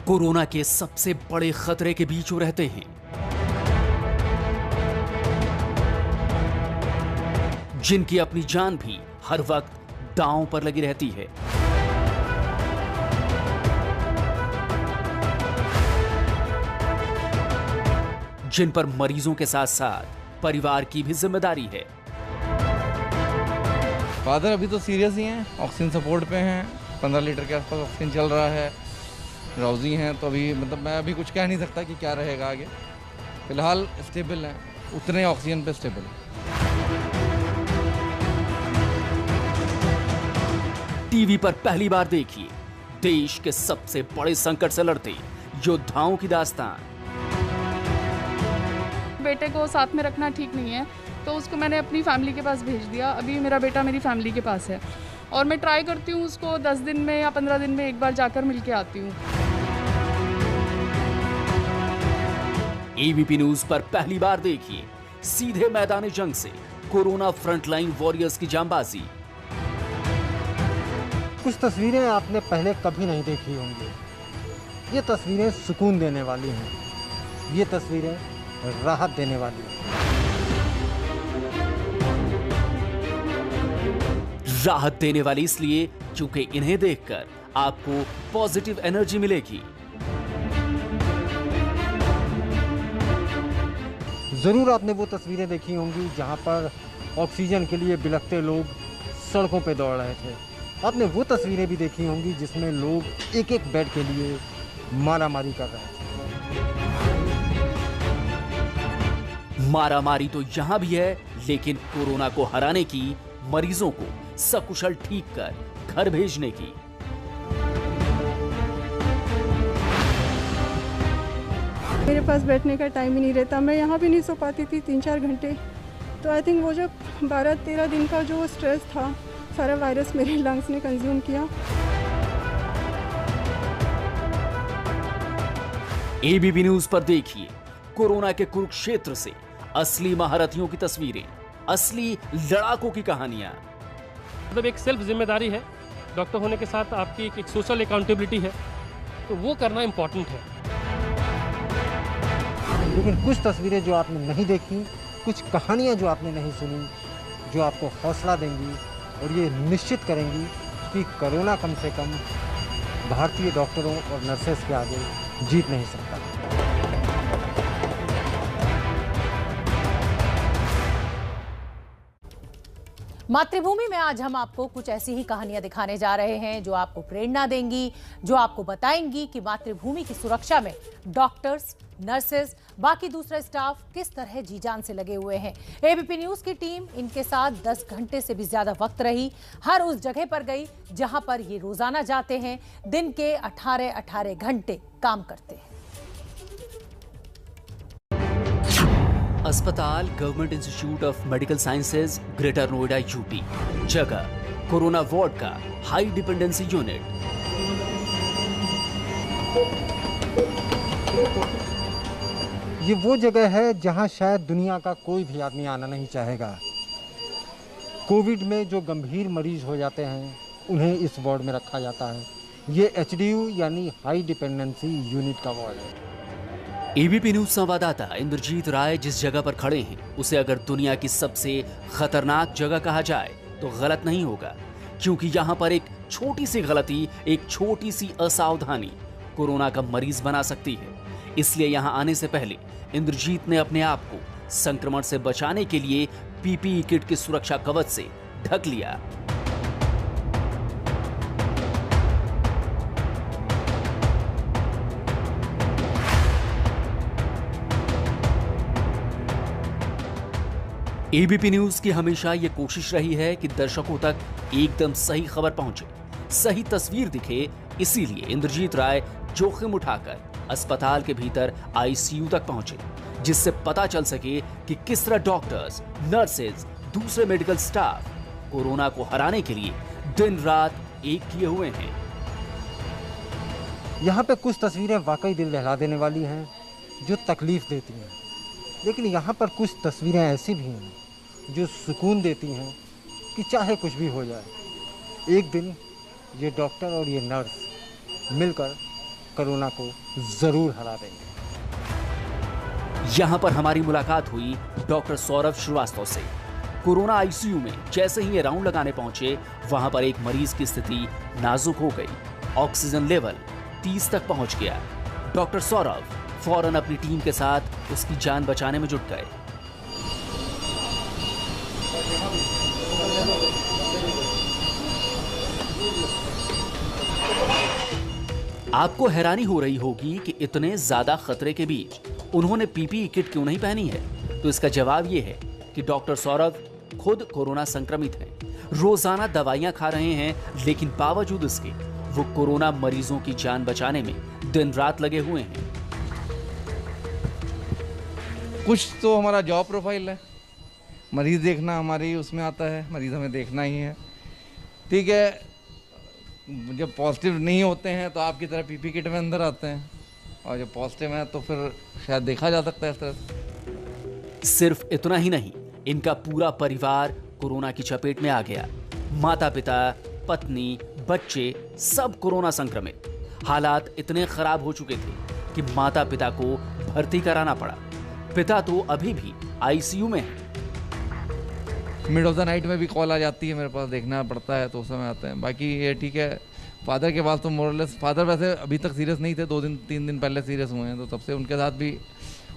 Corona के सबसे बड़े खतरे के बीच वो रहते हैं, जिनकी अपनी जान भी हर वक्त दांव पर लगी रहती है। जिन पर मरीजों के साथ साथ परिवार की भी जिम्मेदारी है। फादर अभी तो सीरियस ही हैं, ऑक्सीजन सपोर्ट पे हैं, 15 लीटर के आसपास ऑक्सीजन चल रहा है, ड्राउजी हैं, तो अभी मतलब मैं अभी कुछ कह नहीं सकता कि क्या रहेगा आगे। फिलहाल स्टेबल हैं, उतने ऑक्सीजन पे स्टेबल हैं। टीवी पर पहली बार देखिए देश के सबसे बड़े संकट से लड़ते योद्धाओं की दास्तान। बेटे को साथ में रखना ठीक नहीं है, तो उसको मैंने अपनी फैमिली के पास भेज दिया। अभी मेरा बेटा मेरी फैमिली के पास है और मैं ट्राई करती हूँ उसको 10 दिन में या 15 दिन में एक बार जाकर मिलके आती हूँ। एबीपी न्यूज पर पहली बार देखिए सीधे मैदानी जंग से कोरोना फ्रंटलाइन वॉरियर्स की जांबाजी। कुछ तस्वीरें आपने पहले कभी नहीं देखी होंगी। ये तस्वीरें सुकून देने वाली हैं, ये तस्वीरें राहत देने वाली हैं। राहत देने वाली इसलिए क्योंकि इन्हें देखकर आपको पॉजिटिव एनर्जी मिलेगी। जरूर आपने वो तस्वीरें देखी होंगी जहां पर ऑक्सीजन के लिए बिलखते लोग सड़कों पे दौड़ रहे थे। आपने वो तस्वीरें भी देखी होंगी जिसमें लोग एक एक बेड के लिए मारामारी कर रहे थे। मारामारी तो यहां भी है, लेकिन कोरोना को हराने की, मरीजों को सकुशल ठीक कर घर भेजने की। मेरे पास बैठने का टाइम ही नहीं रहता, मैं यहाँ भी नहीं सो पाती थी 3-4 घंटे। तो आई थिंक वो जो 12-13 दिन का जो स्ट्रेस था, सारा वायरस मेरे लंग्स ने कंज्यूम किया। एबीपी न्यूज पर देखिए कोरोना के कुरुक्षेत्र से असली महारथियों की तस्वीरें, असली लड़ाकों की कहानियां। मतलब एक सेल्फ जिम्मेदारी है, डॉक्टर होने के साथ आपकी एक सोशल अकाउंटेबिलिटी है, तो वो करना इम्पोर्टेंट है। लेकिन कुछ तस्वीरें जो आपने नहीं देखी, कुछ कहानियां जो आपने नहीं सुनी, जो आपको हौसला देंगी और ये निश्चित करेंगी कि कोरोना कम से कम भारतीय डॉक्टरों और नर्सेस के आगे जीत नहीं सकता। मातृभूमि में आज हम आपको कुछ ऐसी ही कहानियां दिखाने जा रहे हैं जो आपको प्रेरणा देंगी, जो आपको बताएंगी कि मातृभूमि की सुरक्षा में डॉक्टर्स, नर्सेज, बाकी दूसरा स्टाफ किस तरह जी जान से लगे हुए हैं। एबीपी न्यूज की टीम इनके साथ 10 घंटे से भी ज्यादा वक्त रही, हर उस जगह पर गई जहां पर ये रोजाना जाते हैं, दिन के 18-18 घंटे काम करते हैं। अस्पताल government institute of medical sciences, greater Noida, UP. जगह कोरोना वार्ड का हाई डिपेंडेंसी यूनिट। ये वो जगह है जहां शायद दुनिया का कोई भी आदमी आना नहीं चाहेगा। कोविड में जो गंभीर मरीज हो जाते हैं उन्हें इस वार्ड में रखा जाता है। ये एचडीयू यानी हाई डिपेंडेंसी यूनिट का वार्ड है। एबीपी न्यूज संवाददाता इंद्रजीत राय जिस जगह पर खड़े हैं उसे अगर दुनिया की सबसे खतरनाक जगह कहा जाए तो गलत नहीं होगा, क्योंकि यहाँ पर एक छोटी सी गलती, एक छोटी सी असावधानी कोरोना का मरीज बना सकती है। इसलिए यहाँ आने से पहले इंद्रजीत ने अपने आप को संक्रमण से बचाने के लिए पीपीई किट के सुरक्षा कवच से ढक लिया। एबीपी न्यूज की हमेशा ये कोशिश रही है कि दर्शकों तक एकदम सही खबर पहुंचे, सही तस्वीर दिखे। इसीलिए इंद्रजीत राय जोखिम उठाकर अस्पताल के भीतर आईसीयू तक पहुंचे, जिससे पता चल सके कि किस तरह डॉक्टर्स, नर्सेज, दूसरे मेडिकल स्टाफ कोरोना को हराने के लिए दिन रात एक किए हुए हैं। यहाँ पे कुछ तस्वीरें वाकई दिल दहला देने वाली हैं, जो तकलीफ देती हैं, लेकिन यहाँ पर कुछ तस्वीरें ऐसी भी हैं जो सुकून देती हैं कि चाहे कुछ भी हो जाए, एक दिन ये डॉक्टर और ये नर्स मिलकर कोरोना को ज़रूर हरा देंगे। यहां पर हमारी मुलाकात हुई डॉक्टर सौरभ श्रीवास्तव से। कोरोना आईसीयू में जैसे ही ये राउंड लगाने पहुंचे, वहां पर एक मरीज की स्थिति नाजुक हो गई। ऑक्सीजन लेवल 30 तक पहुंच गया। डॉक्टर सौरभ फौरन अपनी टीम के साथ उसकी जान बचाने में जुट गए। आपको हैरानी हो रही होगी कि इतने ज्यादा खतरे के बीच उन्होंने पीपीई किट क्यों नहीं पहनी है। तो इसका जवाब यह है कि डॉक्टर सौरभ खुद कोरोना संक्रमित हैं, रोजाना दवाइयां खा रहे हैं, लेकिन बावजूद इसके वो कोरोना मरीजों की जान बचाने में दिन रात लगे हुए हैं। कुछ तो हमारा जॉब प्रोफाइल है, मरीज देखना हमारी उसमें आता है, मरीज हमें देखना ही है। ठीक है, जब पॉजिटिव नहीं होते हैं तो आपकी तरह पीपी किट में अंदर आते हैं, और जब पॉजिटिव है तो फिर शायद देखा जा सकता है इस तरह से। सिर्फ इतना ही नहीं, इनका पूरा परिवार कोरोना की चपेट में आ गया। माता पिता, पत्नी, बच्चे सब कोरोना संक्रमित। हालात इतने खराब हो चुके थे कि माता पिता को भर्ती कराना पड़ा। पिता तो अभी भी आईसीयू में है। मिड ऑफ द नाइट में भी कॉल आ जाती है मेरे पास, देखना पड़ता है तो उस समय आते हैं। बाकी ये ठीक है, फादर के पास तो मोरलेस, फादर वैसे अभी तक सीरियस नहीं थे, 2-3 दिन पहले सीरियस हुए हैं, तो तब से उनके साथ भी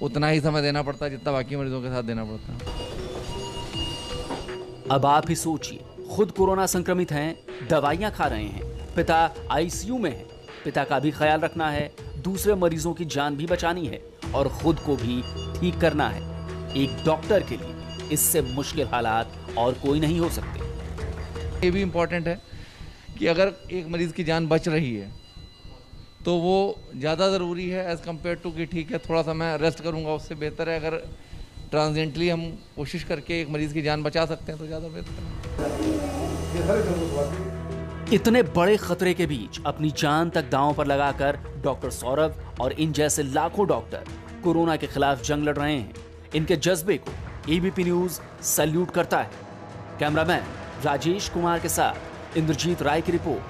उतना ही समय देना पड़ता है जितना बाकी मरीजों के साथ देना पड़ता है। अब आप ही सोचिए, खुद कोरोना संक्रमित हैं, दवाइयां खा रहे हैं, पिता आईसीयू में है, पिता का भी ख्याल रखना है, दूसरे मरीजों की जान भी बचानी है और खुद को भी ठीक करना है। एक डॉक्टर के लिए इससे मुश्किल हालात और कोई नहीं हो सकते। ये भी इम्पोर्टेंट है कि अगर एक मरीज़ की जान बच रही है तो वो ज़्यादा ज़रूरी है एज़ कम्पेयर टू कि ठीक है थोड़ा सा मैं रेस्ट करूँगा, उससे बेहतर है अगर ट्रांजेंटली हम कोशिश करके एक मरीज़ की जान बचा सकते हैं तो ज़्यादा बेहतर है। इतने बड़े खतरे के बीच अपनी जान तक दांव पर लगाकर डॉक्टर सौरभ और इन जैसे लाखों डॉक्टर कोरोना के खिलाफ जंग लड़ रहे हैं। इनके जज्बे को एबीपी न्यूज सैल्यूट करता है। कैमरामैन राजेश कुमार के साथ इंद्रजीत राय की रिपोर्ट।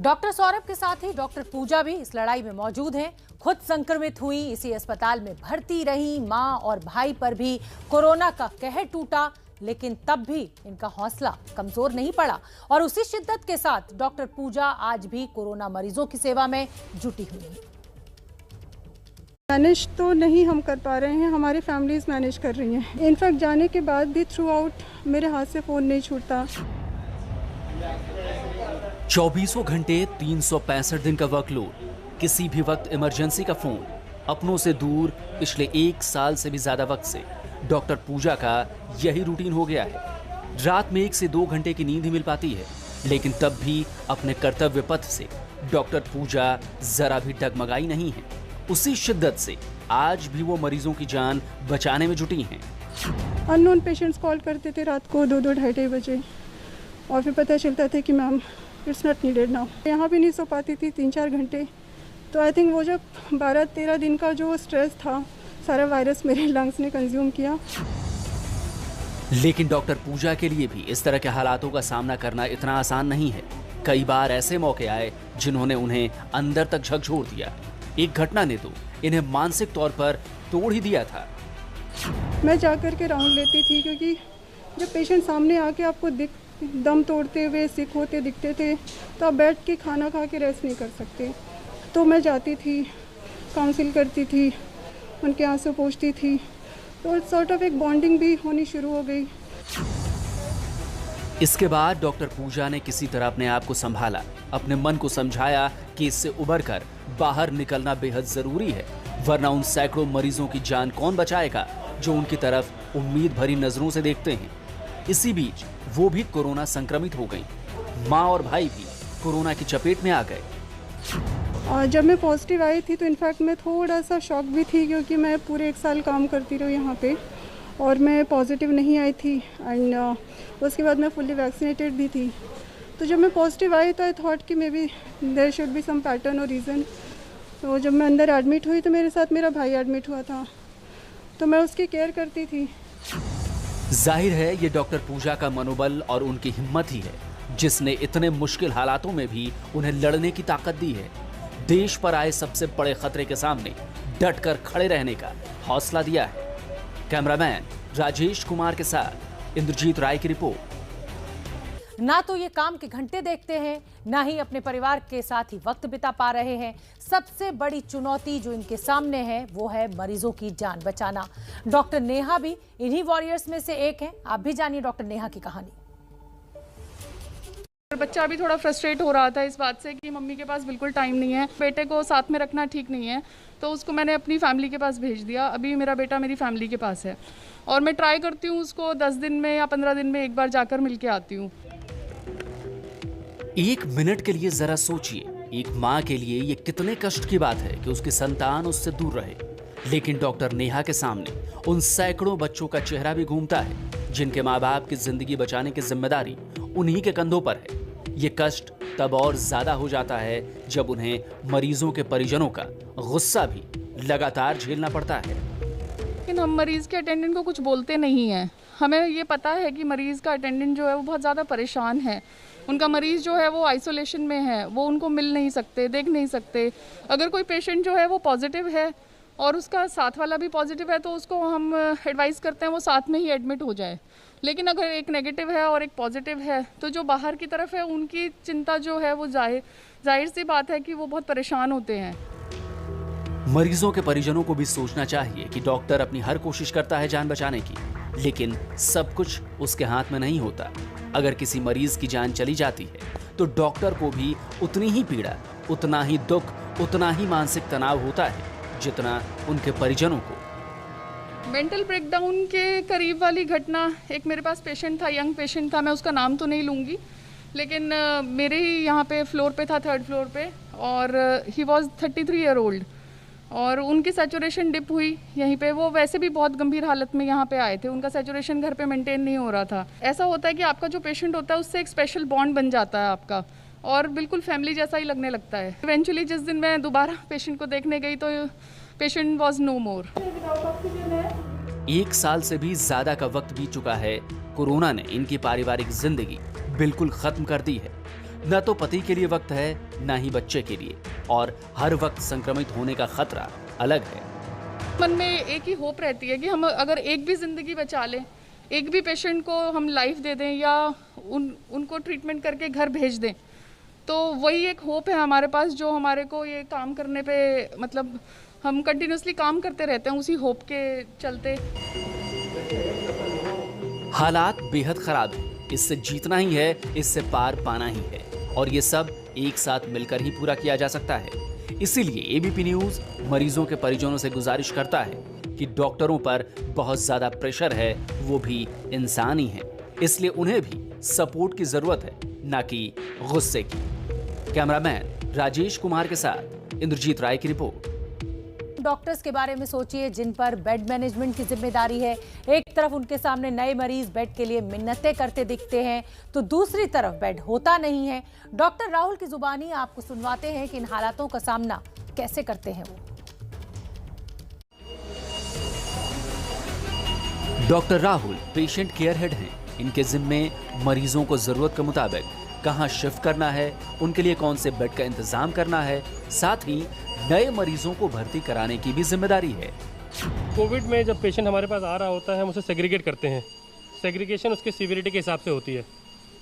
डॉक्टर सौरभ के साथ ही डॉक्टर पूजा भी इस लड़ाई में मौजूद हैं। खुद संक्रमित हुई, इसी अस्पताल में भर्ती रही। मां और भाई पर भी कोरोना का कहर टूटा, लेकिन तब भी इनका हौसला कमजोर नहीं पड़ा और उसी शिद्दत के साथ डॉक्टर पूजा आज भी कोरोना मरीजों की सेवा में जुटी हुई है। मैनेज तो नहीं हम कर पा रहे हैं, हमारी फैमिलीज मैनेज कर रही हैं। इनफैक्ट जाने के बाद भी थ्रू आउट मेरे हाथ से फ़ोन नहीं छूटता। 24 घंटे 365 दिन का वर्कलोड, किसी भी वक्त इमरजेंसी का फोन, अपनों से दूर पिछले 1 साल से भी ज्यादा वक्त से डॉक्टर पूजा का यही रूटीन हो गया है। रात में 1 से 2 घंटे की नींद ही मिल पाती है, लेकिन तब भी अपने कर्तव्य पथ से डॉक्टर पूजा जरा भी डगमगाई नहीं है। उसी शिद्दत से आज भी वो मरीजों की जान बचाने में जुटी हैं। अननोन पेशेंट्स कॉल करते थे रात को 2-2, 2:30 बजे, और फिर पता चलता था कि ma'am it's not needed now. यहाँ भी नहीं सो पाती थी 3-4 घंटे। तो आई थिंक वो जब 12-13 दिन का जो स्ट्रेस था, सारा वायरस मेरे लंग्स ने कंज्यूम किया। लेकिन डॉक्टर पूजा के लिए भी इस तरह के हालातों का सामना करना इतना आसान नहीं है। कई बार ऐसे मौके आए जिन्होंने उन्हें अंदर तक झकझोर दिया। एक घटना ने तो इन्हें मानसिक तौर पर तोड़ ही दिया था। मैं जाकर के राउंड लेती थी, क्योंकि जब पेशेंट सामने आके आपको दम तोड़ते हुए सिक होते दिखते थे तो आप बैठ के खाना खा के रेस्ट नहीं कर सकते। तो मैं जाती थी, काउंसिल करती थी, उनके आंसू पोंछती थी, तो सॉर्ट ऑफ एक बॉन्डिंग भी होनी शुरू हो गई। इसके बाद डॉक्टर पूजा ने किसी तरह अपने आप को संभाला, अपने मन को समझाया कि इससे उबरकर बाहर निकलना बेहद जरूरी है, वरना उन सैकड़ों मरीजों की जान कौन बचाएगा जो उनकी तरफ उम्मीद भरी नजरों से देखते हैं। इसी बीच वो भी कोरोना संक्रमित हो गई। माँ और भाई भी कोरोना की चपेट में आ गए। और जब मैं पॉजिटिव आई थी तो इनफैक्ट मैं थोड़ा सा शॉक भी थी, क्योंकि मैं पूरे 1 साल काम करती रही यहाँ पे और मैं पॉजिटिव नहीं आई थी। एंड उसके बाद मैं फुल्ली वैक्सीनेटेड भी थी। तो जब मैं पॉजिटिव आई तो आई थॉट कि maybe there should be some pattern और रीज़न। तो जब मैं अंदर एडमिट हुई तो मेरे साथ मेरा भाई एडमिट हुआ था, तो मैं उसकी केयर करती थी। जाहिर है ये डॉक्टर पूजा का मनोबल और उनकी हिम्मत ही है जिसने इतने मुश्किल हालातों में भी उन्हें लड़ने की ताकत दी है, देश पर आए सबसे बड़े खतरे के सामने डटकर खड़े रहने का हौसला दिया है। कैमरामैन राजेश कुमार के साथ इंद्रजीत राय की रिपोर्ट। ना तो ये काम के घंटे देखते हैं, ना ही अपने परिवार के साथ ही वक्त बिता पा रहे हैं। सबसे बड़ी चुनौती जो इनके सामने है वो है मरीजों की जान बचाना। डॉक्टर नेहा भी इन्हीं वॉरियर्स में से एक हैं। आप भी जानिए डॉक्टर नेहा की कहानी। बच्चा अभी थोड़ा फ्रस्ट्रेट हो रहा था इस बात से कि मम्मी के पास बिल्कुल टाइम नहीं है, बेटे को साथ में रखना ठीक नहीं है, तो उसको मैंने अपनी फैमिली के पास भेज दिया। अभी मेरा बेटा मेरी फैमिली के पास है और मैं ट्राई करती हूँ उसको 10 दिन में या 15 दिन में एक बार जाकर मिल के आती हूँ। एक मिनट के लिए जरा सोचिए, एक माँ के लिए ये कितने कष्ट की बात है कि उसकी संतान उससे दूर रहे। लेकिन डॉक्टर नेहा के सामने उन सैकड़ों बच्चों का चेहरा भी घूमता है जिनके माँ बाप की जिंदगी बचाने की जिम्मेदारी उन्हीं के कंधों पर है। ये कष्ट तब और ज्यादा हो जाता है जब उन्हें मरीजों के परिजनों का गुस्सा भी लगातार झेलना पड़ता है। लेकिन हम मरीज़ के अटेंडेंट को कुछ बोलते नहीं हैं। हमें ये पता है कि मरीज़ का अटेंडेंट जो है वो बहुत ज़्यादा परेशान है। उनका मरीज़ जो है वो आइसोलेशन में है, वो उनको मिल नहीं सकते, देख नहीं सकते। अगर कोई पेशेंट जो है वो पॉजिटिव है और उसका साथ वाला भी पॉजिटिव है तो उसको हम एडवाइस करते हैं वो साथ में ही एडमिट हो जाए। लेकिन अगर एक नेगेटिव है और एक पॉजिटिव है तो जो बाहर की तरफ है उनकी चिंता जो है वो जाहिर सी बात है कि वो बहुत परेशान होते हैं। मरीजों के परिजनों को भी सोचना चाहिए कि डॉक्टर अपनी हर कोशिश करता है जान बचाने की, लेकिन सब कुछ उसके हाथ में नहीं होता। अगर किसी मरीज की जान चली जाती है तो डॉक्टर को भी उतनी ही पीड़ा, उतना ही दुख, उतना ही मानसिक तनाव होता है जितना उनके परिजनों को। मेंटल ब्रेकडाउन के करीब वाली घटना, एक मेरे पास पेशेंट था, यंग पेशेंट था, मैं उसका नाम तो नहीं लूँगी, लेकिन मेरे ही यहाँ पे फ्लोर पे था, 3rd फ्लोर पे, और ही वॉज 33 ईयर ओल्ड और उनकी सैचुरेशन डिप हुई यहीं पे। वो वैसे भी बहुत गंभीर हालत में यहाँ पे आए थे, उनका सैचुरेशन घर पे मेंटेन नहीं हो रहा था। ऐसा होता है कि आपका जो पेशेंट होता है उससे एक स्पेशल बॉन्ड बन जाता है आपका और बिल्कुल फैमिली जैसा ही लगने लगता है। इवेंचुअली जिस दिन मैं दोबारा पेशेंट को देखने गई तो पेशेंट वॉज नो मोर। 1 साल से भी ज्यादा का वक्त बीत चुका है। कोरोना ने इनकी पारिवारिक जिंदगी बिल्कुल खत्म कर दी है। न तो पति के लिए वक्त है, न ही बच्चे के लिए, और हर वक्त संक्रमित होने का खतरा अलग है। मन में एक ही होप रहती है कि हम अगर एक भी जिंदगी बचा लें, एक भी पेशेंट को हम लाइफ दे दें या उनको ट्रीटमेंट करके घर भेज दें, तो वही एक होप है हमारे पास जो हमारे को ये काम करने पे, मतलब हम कंटिन्यूसली काम करते रहते हैं उसी होप के चलते। हालात बेहद खराब है, इससे जीतना ही है, इससे पार पाना ही है, और ये सब एक साथ मिलकर ही पूरा किया जा सकता है। इसीलिए एबीपी न्यूज मरीजों के परिजनों से गुजारिश करता है कि डॉक्टरों पर बहुत ज्यादा प्रेशर है, वो भी इंसान ही है, इसलिए उन्हें भी सपोर्ट की जरूरत है, ना कि गुस्से की। कैमरामैन राजेश कुमार के साथ इंद्रजीत राय की रिपोर्ट। डॉक्टर्स के बारे में सोचिए जिन पर बेड मैनेजमेंट की जिम्मेदारी है। एक तरफ उनके सामने नए मरीज बेड के लिए मिन्नतें करते दिखते हैं तो दूसरी तरफ बेड होता नहीं है। डॉक्टर राहुल की जुबानी आपको सुनवाते हैं कि इन हालातों का सामना कैसे करते हैं वो। Doctor Rahul patient care head हैं। इनके जिम्मे मरीजों को जरूरत के मुताबिक कहां शिफ्ट करना है, उनके लिए कौन से बेड का इंतजाम करना है, साथ ही नए मरीजों को भर्ती कराने की भी जिम्मेदारी है। कोविड में जब पेशेंट हमारे पास आ रहा होता है हम उसे सेग्रीगेट करते हैं। सेग्रीगेशन उसकी सीवियरिटी के हिसाब से होती है।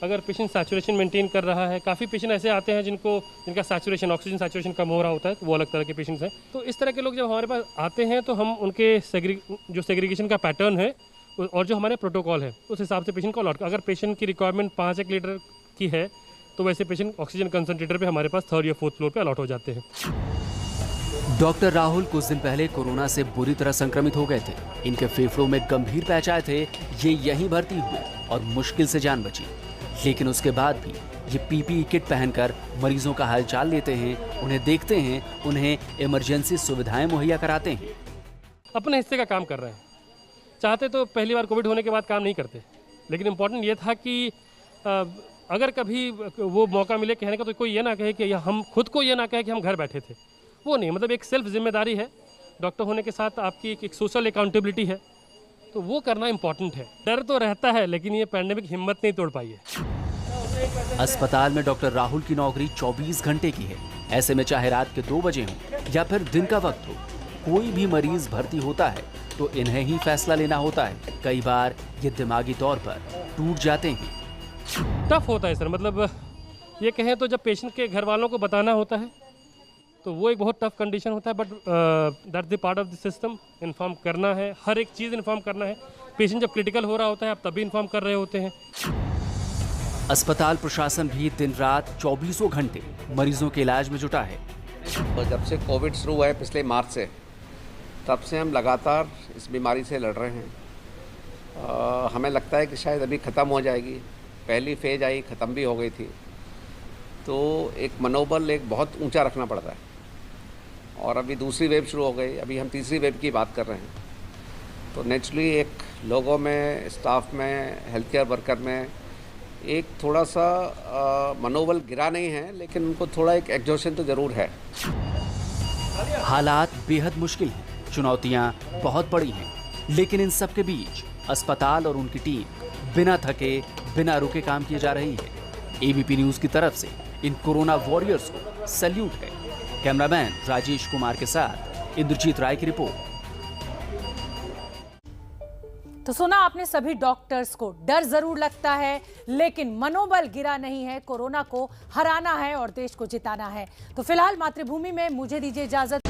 अगर पेशेंट सैचुरेशन मेंटेन कर रहा है, काफ़ी पेशेंट ऐसे आते हैं जिनका सैचुरेशन, ऑक्सीजन सैचुरेशन कम हो रहा होता है, वो अलग तरह के पेशेंट्स हैं। तो इस तरह के लोग जब हमारे पास आते हैं तो हम उनके जो सेग्रीगेशन का पैटर्न है और जो हमारे प्रोटोकॉल है उस हिसाब से पेशेंट को अलॉट। अगर पेशेंट की रिक्वायरमेंट 5-1 लीटर की है तो वैसे पेशेंट ऑक्सीजन कंसंट्रेटर पे हमारे पास 3rd या 4th फ्लोर पे अलॉट हो जाते हैं। डॉक्टर राहुल कुछ दिन पहले कोरोना से बुरी तरह संक्रमित हो गए थे। इनके फेफड़ों में गंभीर पैच आए थे। ये यहीं भर्ती हुए और मुश्किल से जान बची, लेकिन उसके बाद भी ये पीपीई किट पहनकर मरीजों का हालचाल लेते हैं, उन्हें देखते हैं, उन्हें इमरजेंसी सुविधाएं मुहैया कराते हैं। अपने हिस्से का काम कर रहे हैं। चाहते तो पहली बार कोविड होने के बाद काम नहीं करते, लेकिन इम्पोर्टेंट ये था कि अगर कभी वो मौका मिले कहने का तो कोई ये ना कहे कि हम खुद को ये ना कहे कि हम घर बैठे थे, वो नहीं। मतलब एक सेल्फ जिम्मेदारी है। डॉक्टर होने के साथ आपकी एक सोशल अकाउंटेबिलिटी है, तो वो करना इम्पॉर्टेंट है। डर तो रहता है, लेकिन ये पैंडेमिक हिम्मत नहीं तोड़ पाई है। अस्पताल में डॉक्टर राहुल की नौकरी 24 घंटे की है। ऐसे में चाहे रात के 2 बजे हो या फिर दिन का वक्त हो, कोई भी मरीज भर्ती होता है तो इन्हें ही फैसला लेना होता है। कई बार ये दिमागी तौर पर टूट जाते हैं। टफ होता है सर, मतलब ये कहें तो जब पेशेंट के घर वालों को बताना होता है तो वो एक बहुत टफ कंडीशन होता है, but that's the part of the system. Inform करना है, हर एक चीज़ इन्फॉर्म करना है। पेशेंट जब क्रिटिकल हो रहा होता है आप तभी इन्फॉर्म कर रहे होते हैं। अस्पताल प्रशासन भी दिन रात 24 घंटे मरीजों के इलाज में जुटा है। जब से कोविड शुरू हुआ है पिछले मार्च से, तब से हम लगातार इस बीमारी से लड़ रहे हैं। हमें लगता है कि शायद अभी ख़त्म हो जाएगी। पहली फेज आई, ख़त्म भी हो गई थी, तो एक मनोबल एक बहुत ऊंचा रखना पड़ता है। और अभी दूसरी वेव शुरू हो गई, अभी हम तीसरी वेव की बात कर रहे हैं। तो नेचुरली एक लोगों में, स्टाफ में, हेल्थ केयर वर्कर में एक थोड़ा सा मनोबल गिरा नहीं है, लेकिन उनको थोड़ा एक एग्जॉशन तो ज़रूर है। हालात बेहद मुश्किल हैं, चुनौतियां बहुत बड़ी हैं, लेकिन इन सब के बीच अस्पताल और उनकी टीम बिना थके, बिना रुके काम किए जा रही है। एबीपी न्यूज़ की तरफ से इन कोरोना वॉरियर्स को सैल्यूट है। कैमरामैन राजेश कुमार के साथ इंद्रजीत राय की रिपोर्ट। तो सुना आपने सभी डॉक्टर्स को, डर जरूर लगता है लेकिन मनोबल गिरा नहीं है। कोरोना को हराना है और देश को जिताना है। तो फिलहाल मातृभूमि में मुझे दीजिए इजाजत।